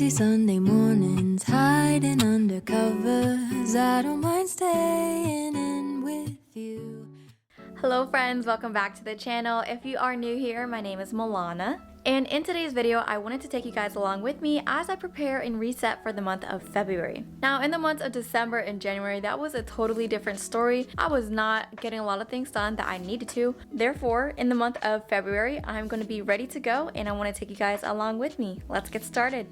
lazy Sunday mornings, hiding under covers. I don't mind staying in with you. Hello friends, welcome back to the channel. If you are new here, my name is Milana. And in today's video, I wanted to take you guys along with me as I prepare and reset for the month of February. Now, in the months of December and January, that was a totally different story. I was not getting a lot of things done that I needed to. Therefore, in the month of February, I'm going to be ready to go and I want to take you guys along with me. Let's get started.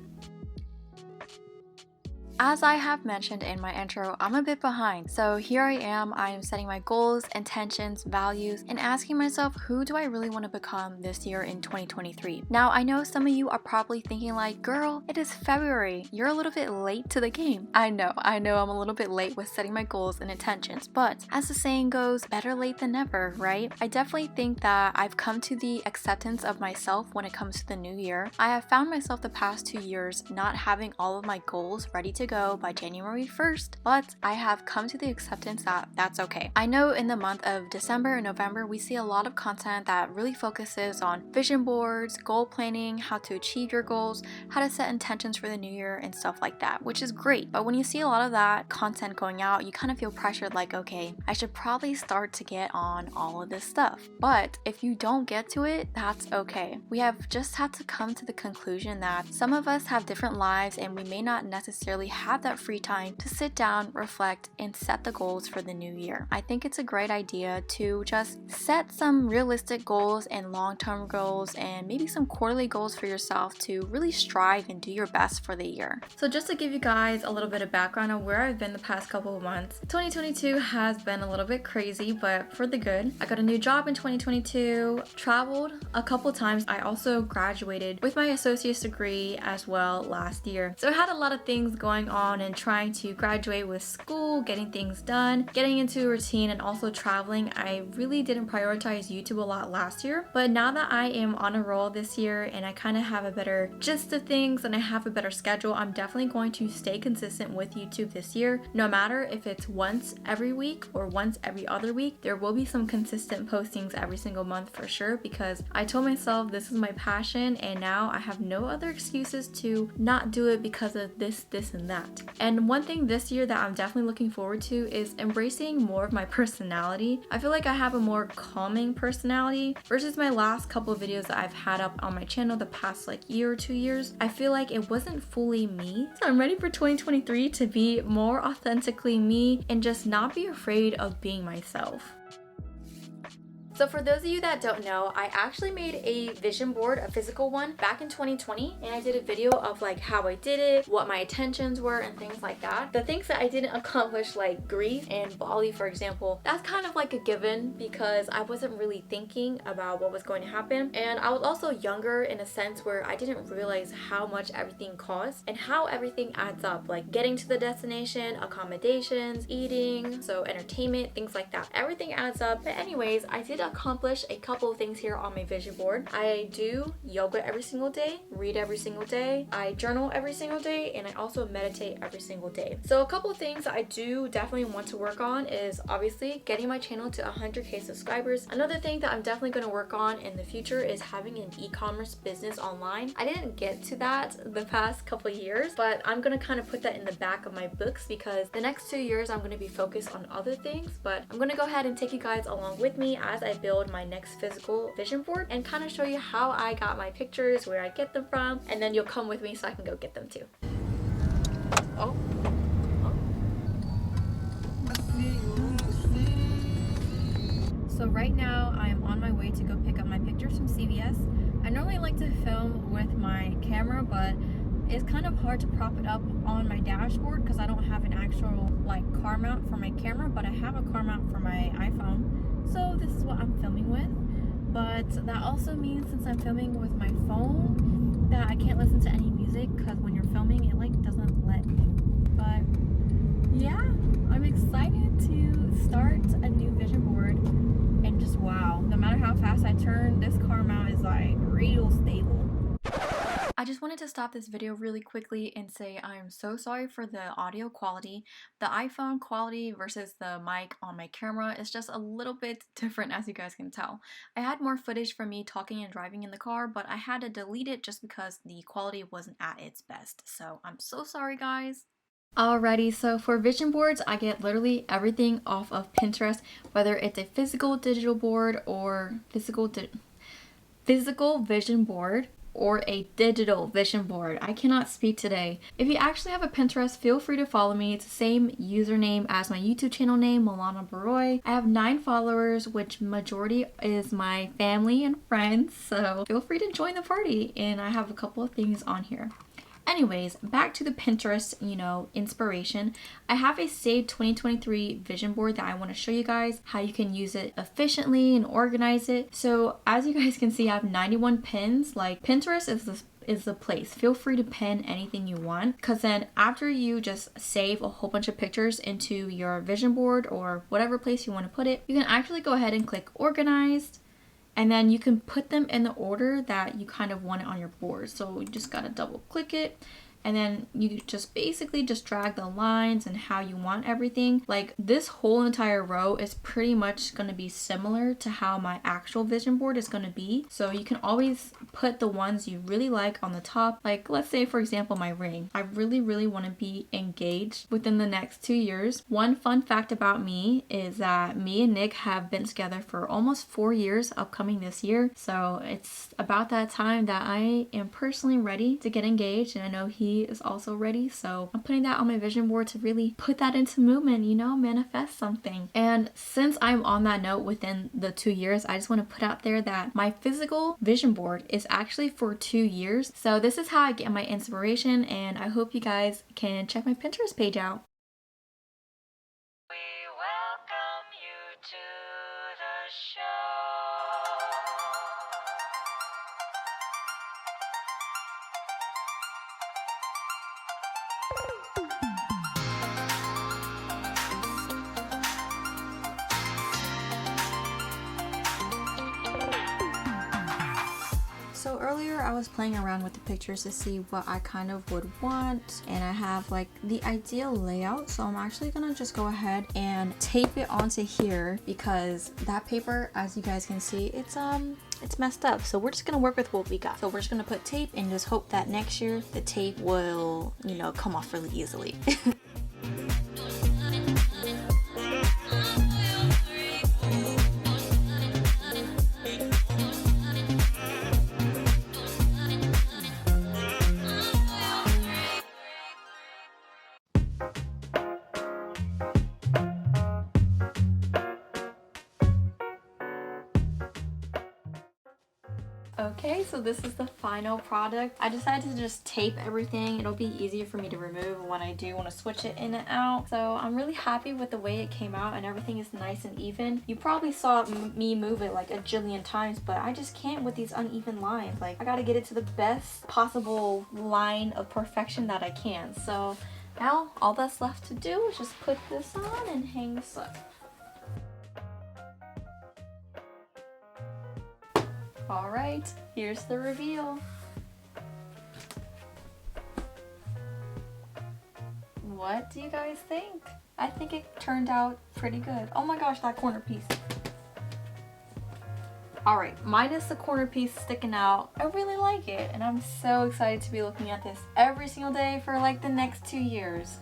As I have mentioned in my intro, I'm a bit behind. So here I am setting my goals, intentions, values, and asking myself, who do I really want to become this year in 2023? Now, I know some of you are probably thinking like, girl, it is February. You're a little bit late to the game. I know I'm a little bit late with setting my goals and intentions, but as the saying goes, better late than never, right? I definitely think that I've come to the acceptance of myself when it comes to the new year. I have found myself the past 2 years not having all of my goals ready to go by January 1st, but I have come to the acceptance that that's okay. I know in the month of December and November, we see a lot of content that really focuses on vision boards, goal planning, how to achieve your goals, how to set intentions for the new year and stuff like that, which is great. But when you see a lot of that content going out, you kind of feel pressured like, okay, I should probably start to get on all of this stuff. But if you don't get to it, that's okay. We have just had to come to the conclusion that some of us have different lives and we may not necessarily have that free time to sit down, reflect, and set the goals for the new year. I think it's a great idea to just set some realistic goals and long-term goals and maybe some quarterly goals for yourself to really strive and do your best for the year. So just to give you guys a little bit of background on where I've been the past couple of months, 2022 has been a little bit crazy, but for the good. I got a new job in 2022, traveled a couple times. I also graduated with my associate's degree as well last year. So I had a lot of things going on and trying to graduate with school, getting things done, getting into a routine, and also traveling. I really didn't prioritize YouTube a lot last year, but now that I am on a roll this year and I kind of have a better gist of things and I have a better schedule, I'm definitely going to stay consistent with YouTube this year. No matter if it's once every week or once every other week, there will be some consistent postings every single month for sure, because I told myself this is my passion and now I have no other excuses to not do it because of this, and that. And one thing this year that I'm definitely looking forward to is embracing more of my personality. I feel like I have a more calming personality versus my last couple of videos that I've had up on my channel the past like year or 2 years. I feel like it wasn't fully me. So I'm ready for 2023 to be more authentically me and just not be afraid of being myself. So for those of you that don't know, I actually made a vision board, a physical one, back in 2020, and I did a video of like how I did it, what my intentions were, and things like that. The things that I didn't accomplish, like Greece and Bali, for example, that's kind of like a given because I wasn't really thinking about what was going to happen. And I was also younger in a sense where I didn't realize how much everything costs and how everything adds up, like getting to the destination, accommodations, eating, so entertainment, things like that. Everything adds up. But anyways, I did accomplish a couple of things here on my vision board. I do yoga every single day, read every single day, I journal every single day, and I also meditate every single day. So a couple of things I do definitely want to work on is obviously getting my channel to 100k subscribers. Another thing that I'm definitely going to work on in the future is having an e-commerce business online. I didn't get to that the past couple of years, but I'm going to kind of put that in the back of my books because the next 2 years I'm going to be focused on other things. But I'm going to go ahead and take you guys along with me as I build my next physical vision board and kind of show you how I got my pictures, where I get them from, and then you'll come with me so I can go get them too. Oh. So right now I'm on my way to go pick up my pictures from CVS. I normally like to film with my camera, but it's kind of hard to prop it up on my dashboard because I don't have an actual like car mount for my camera, but I have a car mount for my iPhone. So this is what I'm filming with, but that also means since I'm filming with my phone that I can't listen to any music because when you're filming it like doesn't let me. But yeah, I'm excited to start a new vision board and just wow, no matter how fast I turn, this car mount is like real stable. I just wanted to stop this video really quickly and say I am so sorry for the audio quality. The iPhone quality versus the mic on my camera is just a little bit different, as you guys can tell. I had more footage from me talking and driving in the car, but I had to delete it just because the quality wasn't at its best. So I'm so sorry, guys. Alrighty, so for vision boards, I get literally everything off of Pinterest, whether it's a physical digital board or physical vision board or a digital vision board. I cannot speak today. If you actually have a Pinterest, feel free to follow me. It's the same username as my YouTube channel name, Itsmalanab. I have 9 followers, which majority is my family and friends, so feel free to join the party, and I have a couple of things on here. Anyways, back to the Pinterest, inspiration. I have a saved 2023 vision board that I want to show you guys how you can use it efficiently and organize it. So as you guys can see, I have 91 pins. Like, Pinterest is the place. Feel free to pin anything you want, because then after you just save a whole bunch of pictures into your vision board or whatever place you want to put it, you can actually go ahead and click organized. And then you can put them in the order that you kind of want it on your board. So you just gotta double click it. And then you just basically just drag the lines and how you want everything. Like, this whole entire row is pretty much going to be similar to how my actual vision board is going to be. So you can always put the ones you really like on the top. Like, let's say, for example, my ring. I really want to be engaged within the next 2 years. One fun fact about me is that me and Nick have been together for almost 4 years upcoming this year. So it's about that time that I am personally ready to get engaged, and I know he is also ready. So I'm putting that on my vision board to really put that into movement, manifest something. And since I'm on that note within the 2 years, I just want to put out there that my physical vision board is actually for 2 years. So this is how I get my inspiration, and I hope you guys can check my Pinterest page out. We welcome you to the show. So earlier I was playing around with the pictures to see what I kind of would want, and I have like the ideal layout. So I'm actually gonna just go ahead and tape it onto here, because that paper, as you guys can see, it's messed up. So we're just gonna work with what we got. So we're just gonna put tape and just hope that next year the tape will, come off really easily. Okay, so this is the final product. I decided to just tape everything. It'll be easier for me to remove when I do want to switch it in and out. So I'm really happy with the way it came out, and everything is nice and even. You probably saw me move it like a jillion times, but I just can't with these uneven lines. Like, I gotta get it to the best possible line of perfection that I can. So now all that's left to do is just put this on and hang this up. Alright, here's the reveal. What do you guys think? I think it turned out pretty good. Oh my gosh, that corner piece. Alright, minus the corner piece sticking out, I really like it, and I'm so excited to be looking at this every single day for like the next 2 years.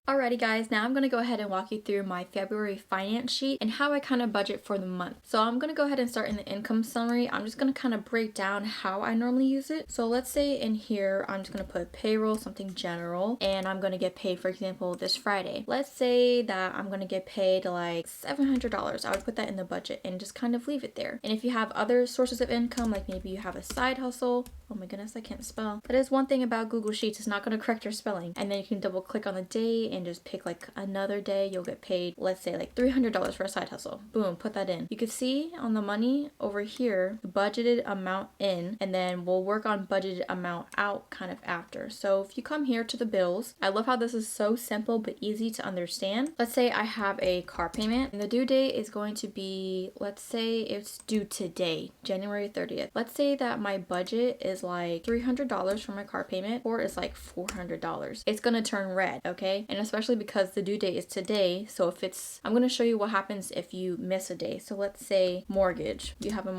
Alrighty guys, now I'm going to go ahead and walk you through my February finance sheet and how I kind of budget for the month. So I'm going to go ahead and start in the income summary. I'm just going to kind of break down how I normally use it. So let's say in here, I'm just going to put payroll, something general, and I'm going to get paid, for example, this Friday. Let's say that I'm going to get paid like $700. I would put that in the budget and just kind of leave it there. And if you have other sources of income, like maybe you have a side hustle, Oh my goodness, I can't spell. That is one thing about Google Sheets. It's not going to correct your spelling. And then you can double click on the day and just pick like another day. You'll get paid, let's say like $300 for a side hustle. Boom, put that in. You can see on the money over here, the budgeted amount in, and then we'll work on budgeted amount out kind of after. So if you come here to the bills, I love how this is so simple but easy to understand. Let's say I have a car payment and the due date is going to be, let's say it's due today, January 30th. Let's say that my budget is like $300 for my car payment, or it's like $400. It's gonna turn red, okay? And especially because the due date is today. So if it's, I'm gonna show you what happens if you miss a day. So let's say mortgage. You have a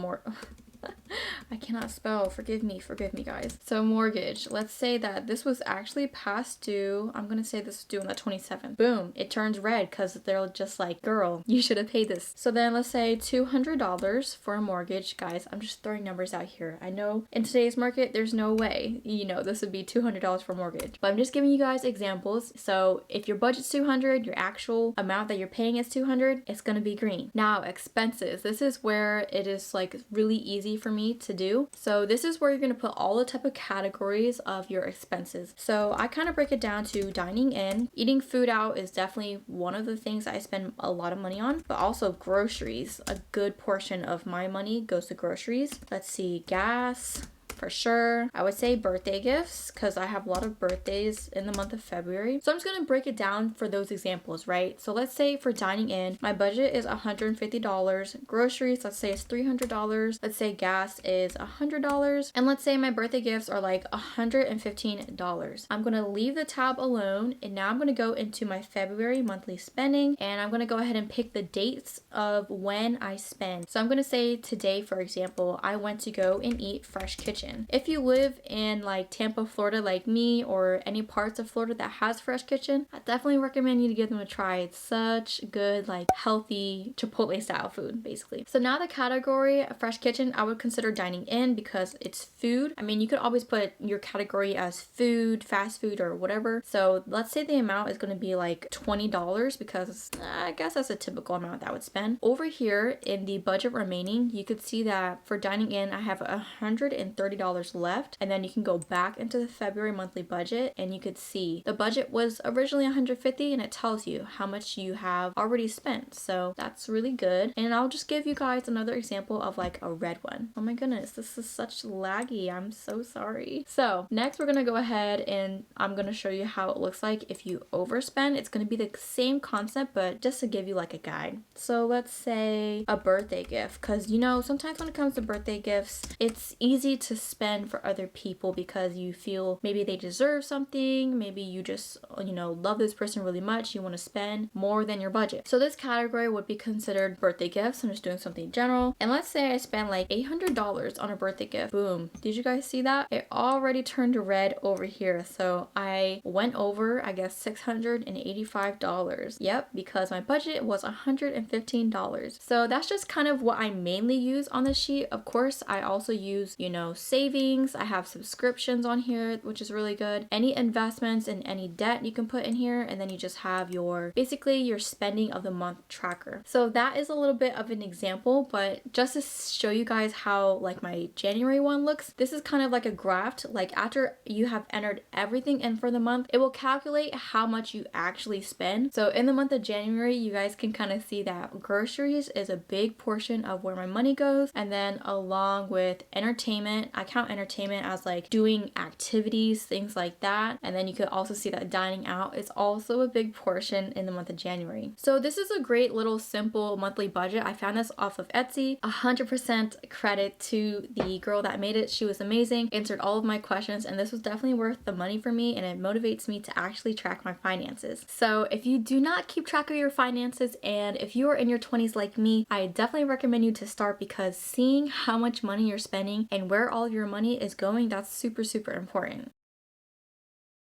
I cannot spell. Forgive me guys. So mortgage, let's say that this was actually past due. I'm gonna say this is due on the 27th. Boom, it turns red because they're just like, girl, you should have paid this. So then let's say $200 for a mortgage. Guys, I'm just throwing numbers out here. I know in today's market there's no way, you know, this would be $200 for mortgage, but I'm just giving you guys examples. So if your budget's 200, your actual amount that you're paying is 200, it's gonna be green. Now expenses, this is where it is like really easy for me to do. So this is where you're going to put all the type of categories of your expenses. So I kind of break it down to dining in. Eating food out is definitely one of the things I spend a lot of money on, but also groceries. A good portion of my money goes to groceries. Let's see, gas, for sure. I would say birthday gifts because I have a lot of birthdays in the month of February. So I'm just going to break it down for those examples, right? So let's say for dining in, my budget is $150. Groceries, let's say it's $300. Let's say gas is $100. And let's say my birthday gifts are like $115. I'm going to leave the tab alone, and now I'm going to go into my February monthly spending, and I'm going to go ahead and pick the dates of when I spend. So I'm going to say today, for example, I went to go and eat Fresh Kitchen. If you live in like Tampa, Florida like me, or any parts of Florida that has Fresh Kitchen, I definitely recommend you to give them a try. It's such good, like healthy Chipotle style food basically. So now the category Fresh Kitchen, I would consider dining in because it's food. I mean, you could always put your category as food, fast food, or whatever. So let's say the amount is going to be like $20 because I guess that's a typical amount that I would spend. Over here in the budget remaining, you could see that for dining in, I have $130 left, and then you can go back into the February monthly budget and you could see the budget was originally $150 and it tells you how much you have already spent. So that's really good. And I'll just give you guys another example of like a red one. Oh my goodness, this is such laggy. I'm so sorry. So next we're gonna go ahead and I'm gonna show you how it looks like if you overspend. It's gonna be the same concept, but just to give you like a guide. So let's say a birthday gift, because you know sometimes when it comes to birthday gifts, it's easy to spend for other people because you feel maybe they deserve something, maybe you just, you know, love this person really much, you want to spend more than your budget. So this category would be considered birthday gifts. I'm just doing something general, and let's say I spend like $800 on a birthday gift. Boom, did you guys see that? It already turned red over here. So I went over, I guess, $685. Yep, because my budget was $115. So that's just kind of what I mainly use on this sheet. Of course, I also use, you know, savings. I have subscriptions on here, which is really good. Any investments and any debt you can put in here, and then you just have your, basically your spending of the month tracker. So that is a little bit of an example, but just to show you guys how like my January one looks, this is kind of like a graph. Like after you have entered everything in for the month, it will calculate how much you actually spend. So in the month of January, you guys can kind of see that groceries is a big portion of where my money goes, and then along with entertainment, I count entertainment as like doing activities, things like that. And then you could also see that dining out is also a big portion in the month of January. So this is a great little simple monthly budget. I found this off of Etsy. 100% credit to the girl that made it. She was amazing, answered all of my questions, and this was definitely worth the money for me, and it motivates me to actually track my finances. So if you do not keep track of your finances, and if you are in your 20s like me, I definitely recommend you to start, because seeing how much money you're spending and where all of your money is going, that's super important.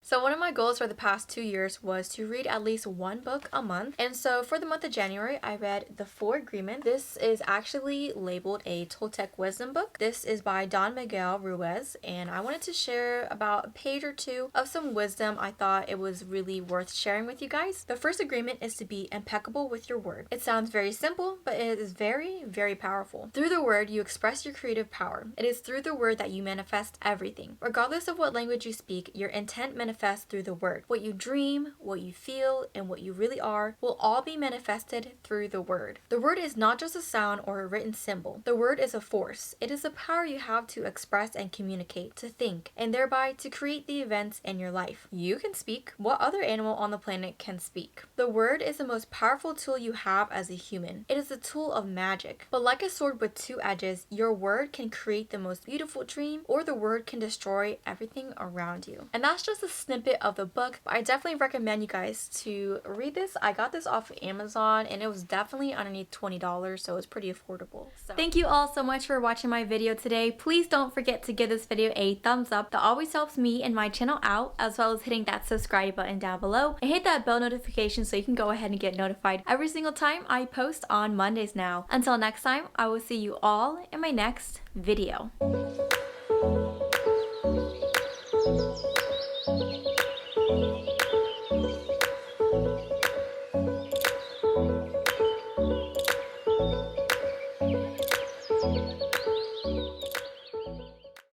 So one of my goals for the past 2 years was to read at least one book a month. And so for the month of January, I read The Four Agreements. This is actually labeled a Toltec wisdom book. This is by Don Miguel Ruiz, and I wanted to share about a page or two of some wisdom. I thought it was really worth sharing with you guys. The first agreement is to be impeccable with your word. It sounds very simple, but it is very, very powerful. Through the word, you express your creative power. It is through the word that you manifest everything. Regardless of what language you speak, your intent manifests through the word. What you dream, what you feel, and what you really are will all be manifested through the word. The word is not just a sound or a written symbol. The word is a force. It is a power you have to express and communicate, to think, and thereby to create the events in your life. You can speak. What other animal on the planet can speak? The word is the most powerful tool you have as a human. It is a tool of magic. But like a sword with two edges, your word can create the most beautiful dream, or the word can destroy everything around you. And that's just a snippet of the book, but I definitely recommend you guys to read this. I got this off of Amazon and it was definitely underneath $20, so it's pretty affordable. Thank you all so much for watching my video today. Please don't forget to give this video a thumbs up. That always helps me and my channel out, as well as hitting that subscribe button down below and hit that bell notification so you can go ahead and get notified every single time I post on Mondays now. Until next time, I will see you all in my next video.